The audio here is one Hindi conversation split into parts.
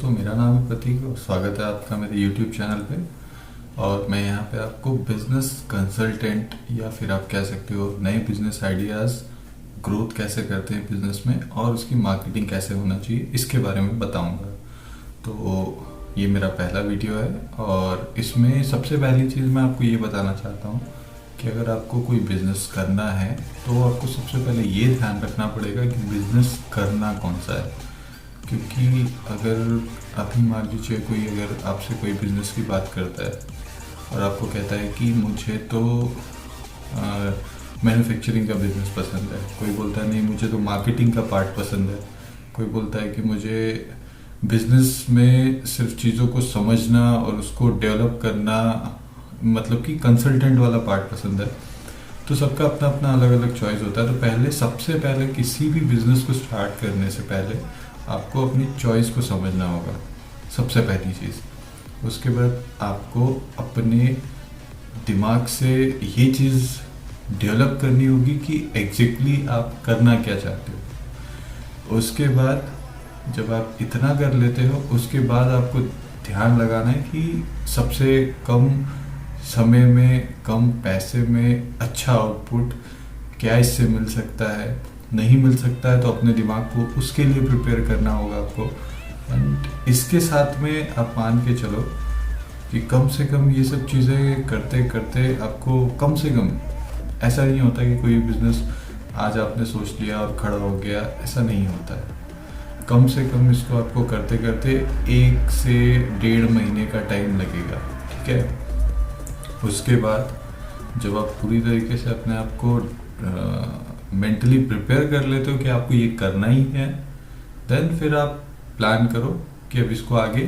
दोस्तों, मेरा नाम है प्रतीक और स्वागत है आपका मेरे YouTube चैनल पे। और मैं यहाँ पे आपको बिजनेस कंसल्टेंट या फिर आप कह सकते हो नए बिजनेस आइडियाज़ ग्रोथ कैसे करते हैं बिजनेस में और उसकी मार्केटिंग कैसे होना चाहिए इसके बारे में बताऊँगा। तो ये मेरा पहला वीडियो है और इसमें सबसे पहली चीज़ मैं आपको ये बताना चाहता हूँ कि अगर आपको कोई बिज़नेस करना है तो आपको सबसे पहले ये ध्यान रखना पड़ेगा कि बिज़नेस करना कौन सा है। क्योंकि अगर अभी मान लीजिए अगर आपसे कोई बिज़नेस की बात करता है और आपको कहता है कि मुझे तो मैन्युफैक्चरिंग का बिज़नेस पसंद है, कोई बोलता है नहीं मुझे तो मार्केटिंग का पार्ट पसंद है, कोई बोलता है कि मुझे बिज़नेस में सिर्फ चीज़ों को समझना और उसको डेवलप करना मतलब कि कंसल्टेंट वाला पार्ट पसंद है। तो सबका अपना अपना अलग अलग चॉइस होता है। तो सबसे पहले किसी भी बिज़नेस को स्टार्ट करने से पहले आपको अपनी चॉइस को समझना होगा, सबसे पहली चीज़। उसके बाद आपको अपने दिमाग से ये चीज़ डेवलप करनी होगी कि एग्जैक्टली आप करना क्या चाहते हो। उसके बाद जब आप इतना कर लेते हो उसके बाद आपको ध्यान लगाना है कि सबसे कम समय में कम पैसे में अच्छा आउटपुट क्या इससे मिल सकता है। नहीं मिल सकता है तो अपने दिमाग को उसके लिए प्रिपेयर करना होगा आपको। एंड इसके साथ में आप मान के चलो कि कम से कम ये सब चीज़ें करते करते आपको कम से कम ऐसा नहीं होता कि कोई बिजनेस आज आपने सोच लिया और खड़ा हो गया, ऐसा नहीं होता है। कम से कम इसको आपको करते करते 1 से 1.5 महीने का टाइम लगेगा, ठीक है। उसके बाद जब आप पूरी तरीके से अपने आप को मेंटली प्रिपेयर कर लेते हो कि आपको ये करना ही है, देन फिर आप प्लान करो कि अब इसको आगे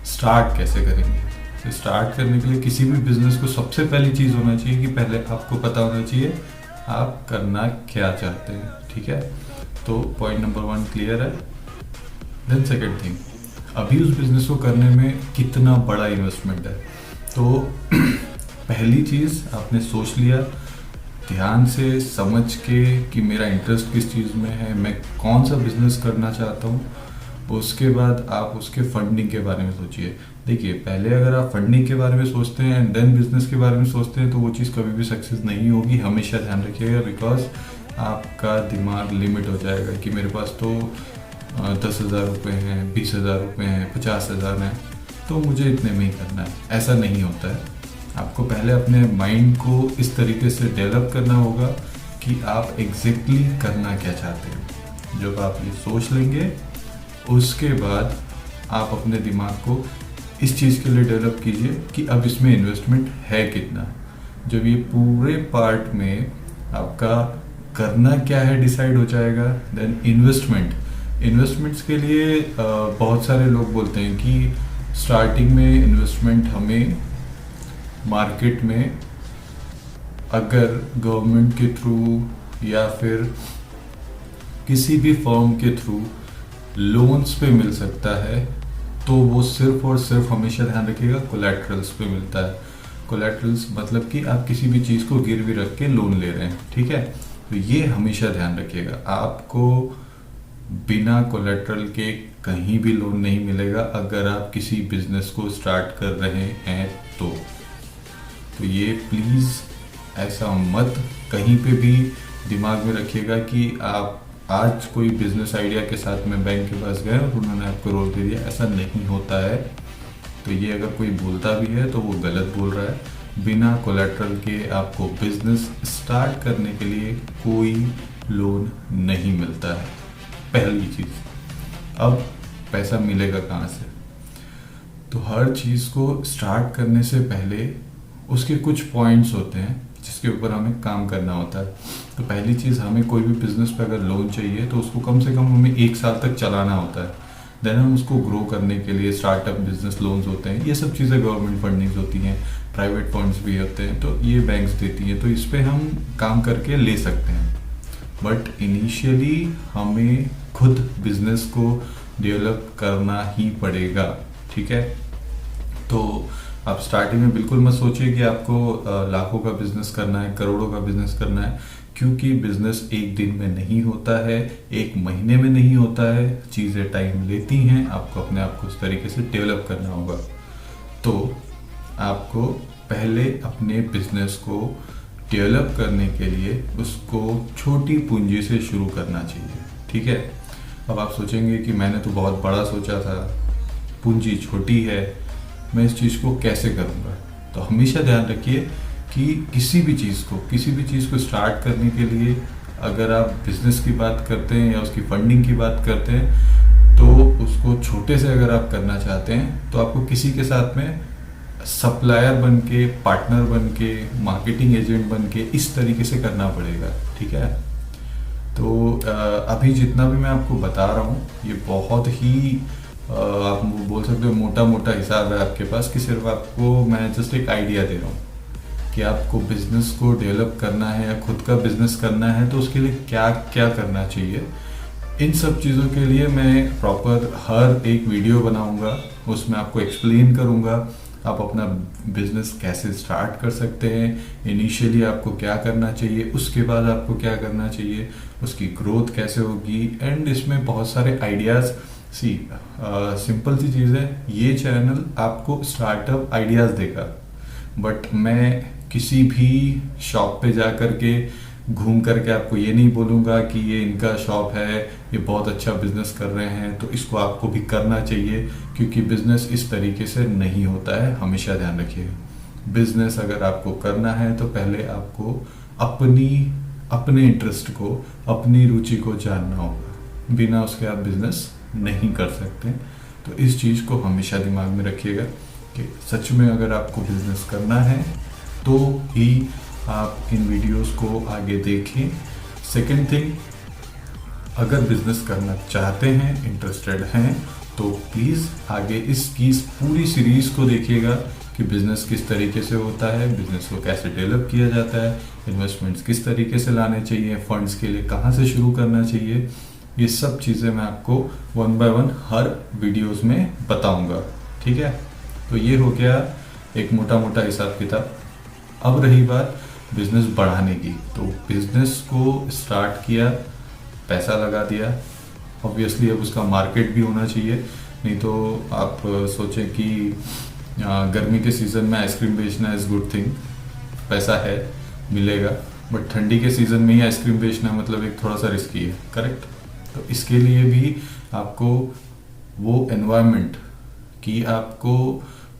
स्टार्ट कैसे करेंगे। तो स्टार्ट करने के लिए किसी भी बिजनेस को सबसे पहली चीज़ होना चाहिए कि पहले आपको पता होना चाहिए आप करना क्या चाहते हैं, ठीक है। तो पॉइंट नंबर 1 क्लियर है। देन सेकेंड थिंग, अभी उस बिजनेस को करने में कितना बड़ा इन्वेस्टमेंट है। तो पहली चीज़ आपने सोच लिया ध्यान से समझ के कि मेरा इंटरेस्ट किस चीज़ में है, मैं कौन सा बिजनेस करना चाहता हूँ। उसके बाद आप उसके फंडिंग के बारे में सोचिए। देखिए, पहले अगर आप फंडिंग के बारे में सोचते हैं एंड देन बिजनेस के बारे में सोचते हैं तो वो चीज़ कभी भी सक्सेस नहीं होगी, हमेशा ध्यान रखिएगा। बिकॉज आपका दिमाग लिमिट हो जाएगा कि मेरे पास तो 10,000 रुपये हैं, 20,000 रुपये हैं, 50,000 हैं, तो मुझे इतने में ही करना है। ऐसा नहीं होता है। आपको पहले अपने माइंड को इस तरीके से डेवलप करना होगा कि आप एग्जैक्टली करना क्या चाहते हैं। जब आप ये सोच लेंगे उसके बाद आप अपने दिमाग को इस चीज़ के लिए डेवलप कीजिए कि अब इसमें इन्वेस्टमेंट है कितना। जब ये पूरे पार्ट में आपका करना क्या है डिसाइड हो जाएगा, देन इन्वेस्टमेंट्स के लिए बहुत सारे लोग बोलते हैं कि स्टार्टिंग में इन्वेस्टमेंट हमें मार्केट में अगर गवर्नमेंट के थ्रू या फिर किसी भी फर्म के थ्रू लोन्स पे मिल सकता है तो वो सिर्फ और सिर्फ हमेशा ध्यान रखिएगा कोलैटरल्स पे मिलता है। कोलैटरल्स मतलब कि आप किसी भी चीज़ को गिरवी रख के लोन ले रहे हैं, ठीक है। तो ये हमेशा ध्यान रखिएगा, आपको बिना कोलैटरल के कहीं भी लोन नहीं मिलेगा अगर आप किसी बिजनेस को स्टार्ट कर रहे हैं तो ये प्लीज़ ऐसा मत कहीं पे भी दिमाग में रखिएगा कि आप आज कोई बिजनेस आइडिया के साथ में बैंक के पास गए और उन्होंने आपको रोल दे दिया, ऐसा नहीं होता है। तो ये अगर कोई बोलता भी है तो वो गलत बोल रहा है। बिना कोलैटरल के आपको बिजनेस स्टार्ट करने के लिए कोई लोन नहीं मिलता है, पहली चीज़। अब पैसा मिलेगा कहाँ से? तो हर चीज़ को स्टार्ट करने से पहले उसके कुछ पॉइंट्स होते हैं जिसके ऊपर हमें काम करना होता है। तो पहली चीज़, हमें कोई भी बिजनेस पे अगर लोन चाहिए तो उसको कम से कम हमें 1 साल तक चलाना होता है। देन हम उसको ग्रो करने के लिए स्टार्टअप बिजनेस लोन्स होते हैं, ये सब चीज़ें गवर्नमेंट फंडिंग्स होती हैं, प्राइवेट फंड्स भी होते हैं, तो ये बैंक्स देती हैं, तो इस पर हम काम करके ले सकते हैं। बट इनिशियली हमें खुद बिजनेस को डेवलप करना ही पड़ेगा, ठीक है। तो आप स्टार्टिंग में बिल्कुल मत सोचिए कि आपको लाखों का बिजनेस करना है, करोड़ों का बिजनेस करना है, क्योंकि बिजनेस एक दिन में नहीं होता है, एक महीने में नहीं होता है, चीज़ें टाइम लेती हैं। आपको अपने आप को उस तरीके से डेवलप करना होगा। तो आपको पहले अपने बिजनेस को डेवलप करने के लिए उसको छोटी पूंजी से शुरू करना चाहिए, ठीक है। अब आप सोचेंगे कि मैंने तो बहुत बड़ा सोचा था, पूंजी छोटी है, मैं इस चीज़ को कैसे करूँगा। तो हमेशा ध्यान रखिए कि किसी भी चीज़ को स्टार्ट करने के लिए अगर आप बिजनेस की बात करते हैं या उसकी फंडिंग की बात करते हैं, तो उसको छोटे से अगर आप करना चाहते हैं तो आपको किसी के साथ में सप्लायर बन के, पार्टनर बन के, मार्केटिंग एजेंट बन के इस तरीके से करना पड़ेगा, ठीक है। तो अभी जितना भी मैं आपको बता रहा हूँ ये बहुत ही आप बोल सकते हो मोटा मोटा हिसाब है आपके पास, कि सिर्फ आपको मैं जस्ट एक आइडिया दे रहा हूँ कि आपको बिजनेस को डेवलप करना है या खुद का बिजनेस करना है तो उसके लिए क्या क्या करना चाहिए। इन सब चीज़ों के लिए मैं प्रॉपर हर एक वीडियो बनाऊंगा, उसमें आपको एक्सप्लेन करूंगा आप अपना बिजनेस कैसे स्टार्ट कर सकते हैं, इनिशियली आपको क्या करना चाहिए, उसके बाद आपको क्या करना चाहिए, उसकी ग्रोथ कैसे होगी। एंड इसमें बहुत सारे आइडियाज़, सिंपल सी चीज़ है, ये चैनल आपको स्टार्टअप आइडियाज़ देगा, बट मैं किसी भी शॉप पे जा कर के घूम करके आपको ये नहीं बोलूँगा कि ये इनका शॉप है, ये बहुत अच्छा बिजनेस कर रहे हैं तो इसको आपको भी करना चाहिए, क्योंकि बिजनेस इस तरीके से नहीं होता है। हमेशा ध्यान रखिएगा, बिजनेस अगर आपको करना है तो पहले आपको अपने इंटरेस्ट को, अपनी रुचि को जानना होगा, बिना उसके आप बिजनेस नहीं कर सकते। तो इस चीज़ को हमेशा दिमाग में रखिएगा कि सच में अगर आपको बिजनेस करना है तो ही आप इन वीडियोस को आगे देखें। सेकंड थिंग, अगर बिजनेस करना चाहते हैं, इंटरेस्टेड हैं, तो प्लीज़ आगे इसकी पूरी सीरीज को देखिएगा कि बिजनेस किस तरीके से होता है, बिजनेस को कैसे डेवलप किया जाता है, इन्वेस्टमेंट्स किस तरीके से लाने चाहिए, फंड्स के लिए कहाँ से शुरू करना चाहिए। ये सब चीज़ें मैं आपको 1 by 1 हर वीडियोस में बताऊंगा, ठीक है। तो ये हो गया एक मोटा मोटा हिसाब किताब। अब रही बात बिजनेस बढ़ाने की, तो बिजनेस को स्टार्ट किया, पैसा लगा दिया, ऑब्वियसली अब उसका मार्केट भी होना चाहिए। नहीं तो आप सोचें कि गर्मी के सीज़न में आइसक्रीम बेचना इज़ गुड थिंग, पैसा है मिलेगा, बट ठंडी के सीज़न में ही आइसक्रीम बेचना मतलब एक थोड़ा सा रिस्की है, करेक्ट। तो इसके लिए भी आपको वो एनवायरनमेंट कि आपको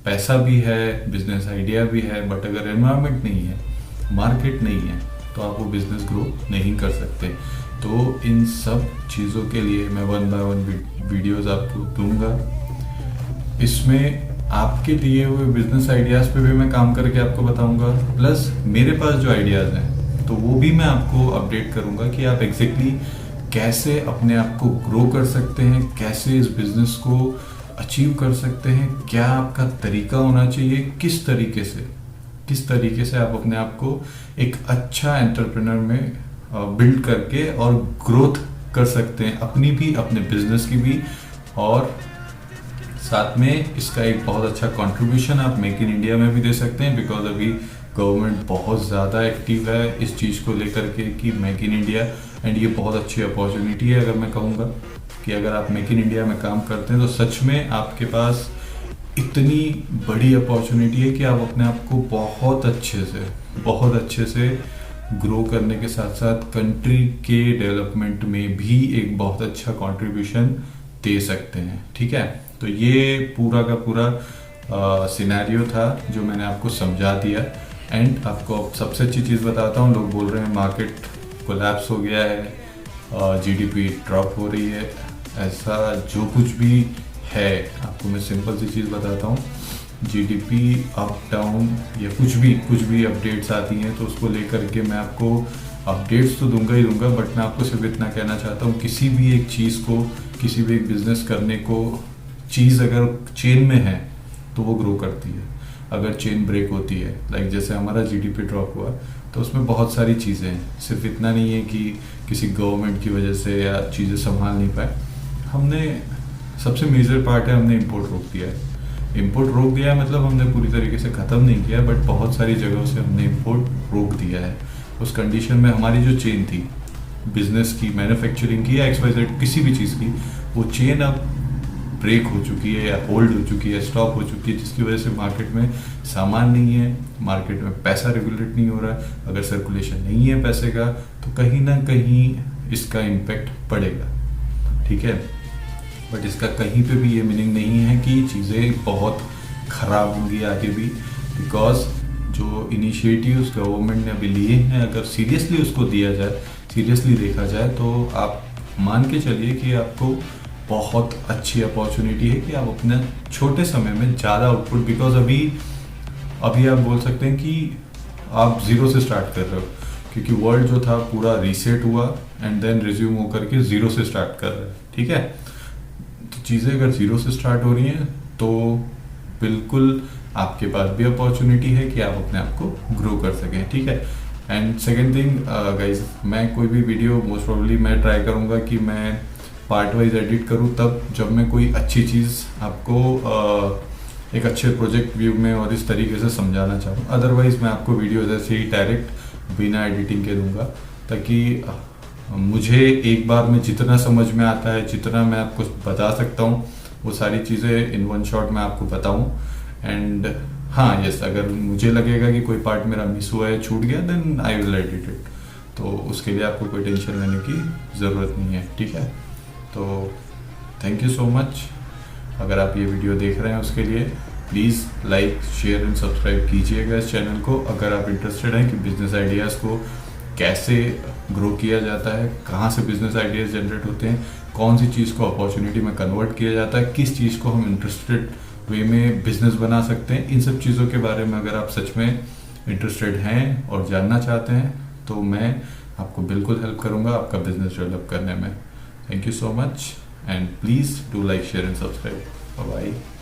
पैसा भी है, बिजनेस आइडिया भी है, बट अगर एनवायरनमेंट नहीं है, मार्केट नहीं है, तो आप वो बिजनेस ग्रो नहीं कर सकते। तो इन सब चीज़ों के लिए मैं 1 by 1 वीडियोस आपको दूंगा। इसमें आपके दिए हुए बिजनेस आइडियाज़ पे भी मैं काम करके आपको बताऊंगा, प्लस मेरे पास जो आइडियाज़ हैं तो वो भी मैं आपको अपडेट करूंगा कि आप एग्जैक्टली कैसे अपने आप को ग्रो कर सकते हैं, कैसे इस बिजनेस को अचीव कर सकते हैं, क्या आपका तरीका होना चाहिए, किस तरीके से आप अपने आप को एक अच्छा एंटरप्रेन्योर में बिल्ड करके और ग्रोथ कर सकते हैं, अपनी भी, अपने बिजनेस की भी। और साथ में इसका एक बहुत अच्छा कंट्रीब्यूशन आप मेक इन इंडिया में भी दे सकते हैं, बिकॉज अभी गवर्नमेंट बहुत ज़्यादा एक्टिव है इस चीज़ को लेकर के कि मेक इन इंडिया, एंड ये बहुत अच्छी अपॉर्चुनिटी है। अगर मैं कहूँगा कि अगर आप मेक इन इंडिया में काम करते हैं तो सच में आपके पास इतनी बड़ी अपॉर्चुनिटी है कि आप अपने आप को बहुत अच्छे से ग्रो करने के साथ साथ कंट्री के डेवलपमेंट में भी एक बहुत अच्छा कंट्रीब्यूशन दे सकते हैं, ठीक है। तो ये पूरा का पूरा सिनेरियो था जो मैंने आपको समझा दिया। एंड आपको अब सबसे अच्छी चीज़ बताता हूँ, लोग बोल रहे हैं मार्केट कोलैप्स हो गया है, जीडीपी ड्रॉप हो रही है, ऐसा जो कुछ भी है आपको मैं सिंपल सी चीज़ बताता हूँ। जीडीपी अप डाउन या कुछ भी अपडेट्स आती हैं तो उसको लेकर के मैं आपको अपडेट्स तो दूंगा ही दूंगा, बट मैं आपको सिर्फ इतना कहना चाहता हूँ, किसी भी एक चीज़ को, किसी भी एक बिजनेस करने को, चीज़ अगर चेन में है तो वो ग्रो करती है। अगर चेन ब्रेक होती है, लाइक जैसे हमारा जीडीपी ड्रॉप हुआ, तो उसमें बहुत सारी चीज़ें हैं, सिर्फ इतना नहीं है कि किसी गवर्नमेंट की वजह से या चीज़ें संभाल नहीं पाए। हमने सबसे मेजर पार्ट है, हमने इंपोर्ट रोक दिया है। इंपोर्ट रोक दिया है मतलब हमने पूरी तरीके से ख़त्म नहीं किया, बट बहुत सारी जगहों से हमने इंपोर्ट रोक दिया है। उस कंडीशन में हमारी जो चेन थी बिजनेस की, मैन्युफैक्चरिंग की या XYZ किसी भी चीज़ की, वो चेन अब ब्रेक हो चुकी है या होल्ड हो चुकी है, स्टॉप हो चुकी है, जिसकी वजह से मार्केट में सामान नहीं है, मार्केट में पैसा रेगुलेट नहीं हो रहा है। अगर सर्कुलेशन नहीं है पैसे का तो कहीं ना कहीं इसका इम्पैक्ट पड़ेगा, ठीक है। बट इसका कहीं पे भी ये मीनिंग नहीं है कि चीज़ें बहुत ख़राब होंगी आगे भी, बिकॉज जो इनिशिएटिव्स गवर्नमेंट ने अभी लिए हैं, अगर सीरियसली उसको दिया जाए, सीरियसली देखा जाए, तो आप मान के चलिए कि आपको बहुत अच्छी अपॉर्चुनिटी है कि आप अपने छोटे समय में ज़्यादा आउटपुट, बिकॉज अभी आप बोल सकते हैं कि आप ज़ीरो से स्टार्ट कर रहे हो, क्योंकि वर्ल्ड जो था पूरा रीसेट हुआ एंड देन रिज्यूम होकर के ज़ीरो से स्टार्ट कर रहे हैं, ठीक है। तो चीज़ें अगर ज़ीरो से स्टार्ट हो रही हैं तो बिल्कुल आपके पास भी अपॉर्चुनिटी है कि आप अपने आप को ग्रो कर सकें, ठीक है। एंड सेकेंड थिंग गाइज, मैं कोई भी वीडियो मोस्ट प्रोबेबली मैं ट्राई करूँगा कि मैं पार्ट वाइज एडिट करूँ, तब जब मैं कोई अच्छी चीज़ आपको एक अच्छे प्रोजेक्ट व्यू में और इस तरीके से समझाना चाहूँ। अदरवाइज़ मैं आपको वीडियो ऐसे ही डायरेक्ट बिना एडिटिंग के दूंगा, ताकि मुझे एक बार में जितना समझ में आता है, जितना मैं आपको बता सकता हूँ, वो सारी चीज़ें इन वन शॉट में आपको बताऊँ। एंड हाँ यस, अगर मुझे लगेगा कि कोई पार्ट मेरा मिस हुआ है, छूट गया, then I will edit it. तो उसके लिए आपको कोई टेंशन लेने की ज़रूरत नहीं है, ठीक है। तो थैंक यू सो मच। अगर आप ये वीडियो देख रहे हैं उसके लिए please like, share and subscribe कीजिएगा इस चैनल को। अगर आप इंटरेस्टेड हैं कि बिजनेस आइडियाज़ को कैसे ग्रो किया जाता है, कहाँ से बिजनेस आइडियाज़ जनरेट होते हैं, कौन सी चीज़ को अपॉर्चुनिटी में कन्वर्ट किया जाता है, किस चीज़ को हम इंटरेस्टेड वे में बिजनेस बना सकते हैं, इन सब चीज़ों के बारे में अगर आप सच में इंटरेस्टेड हैं और जानना चाहते हैं, तो मैं आपको बिल्कुल हेल्प करूँगा आपका बिजनेस डेवलप करने में। Thank you so much, and please do like, share and subscribe. Bye bye.